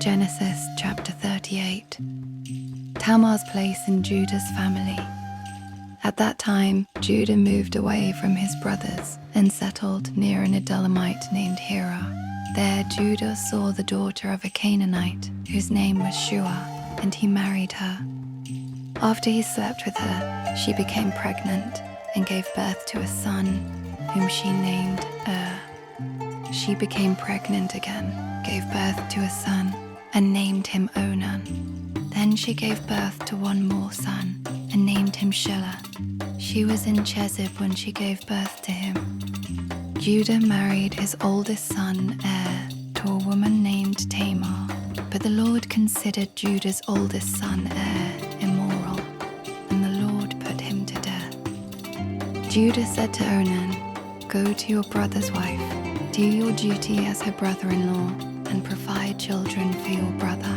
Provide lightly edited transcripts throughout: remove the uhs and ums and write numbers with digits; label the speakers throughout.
Speaker 1: Genesis chapter 38. Tamar's place in Judah's family. At that time, Judah moved away from his brothers and settled near an Adullamite named Hira. There Judah saw the daughter of a Canaanite whose name was Shua, and he married her. After he slept with her, she became pregnant and gave birth to a son, whom she named She became pregnant again, gave birth to a son, and named him Onan. Then she gave birth to one more son, and named him Shelah. She was in Chezib when she gave birth to him. Judah married his oldest son, to a woman named Tamar, but the Lord considered Judah's oldest son, immoral, and the Lord put him to death. Judah said to Onan, "Go to your brother's wife, do your duty as her brother-in-law, and provide children for your brother."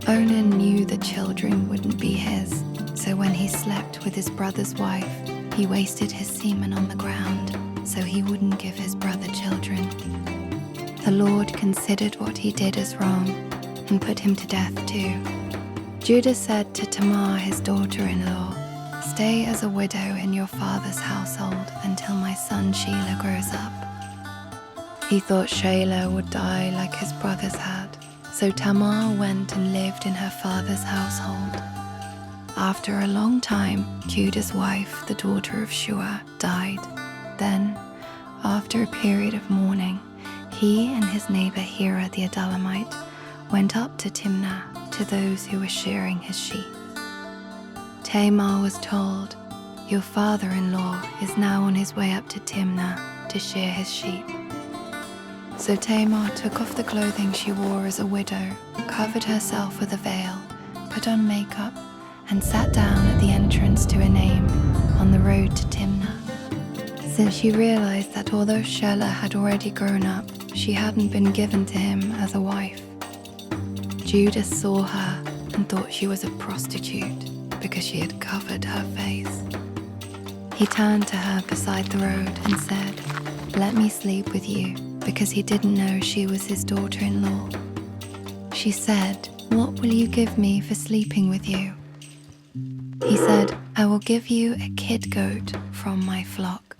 Speaker 1: Onan knew the children wouldn't be his, so when he slept with his brother's wife, he wasted his semen on the ground, so he wouldn't give his brother children. The Lord considered what he did as wrong, and put him to death too. Judah said to Tamar, his daughter-in-law, "Stay as a widow in your father's household until my son Shelah grows up." He thought Shelah would die like his brothers had, so Tamar went and lived in her father's household. After a long time, Judah's wife, the daughter of Shua, died. Then, after a period of mourning, he and his neighbor Hira the Adullamite went up to Timnah to those who were shearing his sheep. Tamar was told, "Your father-in-law is now on his way up to Timnah to shear his sheep." So Tamar took off the clothing she wore as a widow, covered herself with a veil, put on makeup, and sat down at the entrance to Enaim on the road to Timnah. Since she realized that although Shelah had already grown up, she hadn't been given to him as a wife. Judah saw her and thought she was a prostitute because she had covered her face. He turned to her beside the road and said, "Let me sleep with you," because he didn't know she was his daughter-in-law. She said, "What will you give me for sleeping with you?" He said, "I will give you a kid goat from my flock."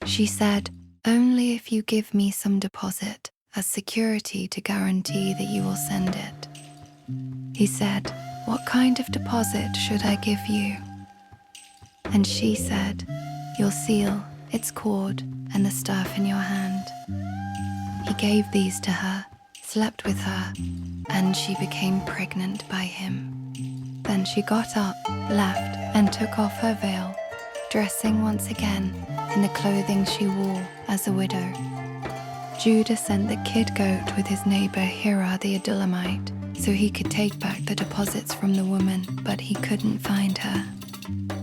Speaker 1: She said, "Only if you give me some deposit as security to guarantee that you will send it." He said, "What kind of deposit should I give you?" And she said, "Your seal, its cord, and the staff in your hand." He gave these to her, slept with her, and she became pregnant by him. Then she got up, left, and took off her veil, dressing once again in the clothing she wore as a widow. Judah sent the kid goat with his neighbor Hira the Adullamite, so he could take back the deposits from the woman, but he couldn't find her.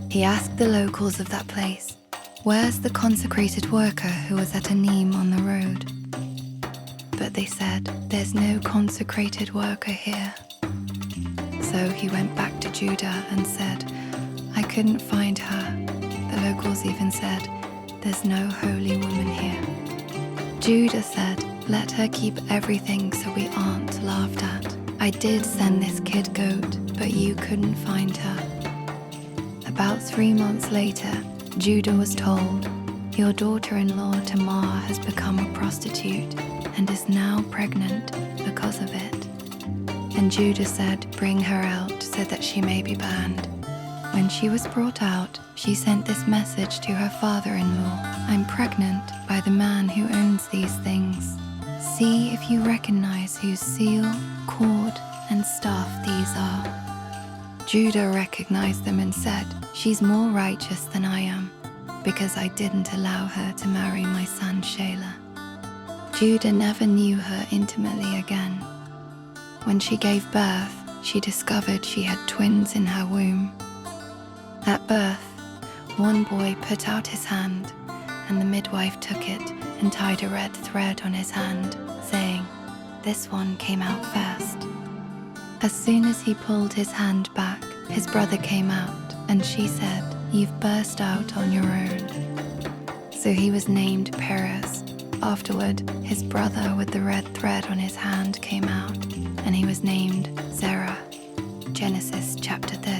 Speaker 1: He asked the locals of that place, "Where's the consecrated worker who was at Enaim on the road?" But they said, "There's no consecrated worker here." So he went back to Judah and said, "I couldn't find her." The locals even said, "There's no holy woman here." Judah said, "Let her keep everything so we aren't laughed at. I did send this kid goat, but you couldn't find her." About 3 months later, Judah was told, "Your daughter-in-law Tamar has become a prostitute and is now pregnant because of it." And Judah said, "Bring her out so that she may be banned." When she was brought out, she sent this message to her father-in-law, "I'm pregnant by the man who owns these things. See if you recognize whose seal, cord, and staff these are." Judah recognized them and said, "She's more righteous than I am, because I didn't allow her to marry my son Shelah." Judah never knew her intimately again. When she gave birth, she discovered she had twins in her womb. At birth, one boy put out his hand, and the midwife took it and tied a red thread on his hand, saying, "This one came out first." As soon as he pulled his hand back, his brother came out, and she said, "You've burst out on your own." So he was named Perez. Afterward, his brother with the red thread on his hand came out. and he was named Zerah. Genesis chapter 30.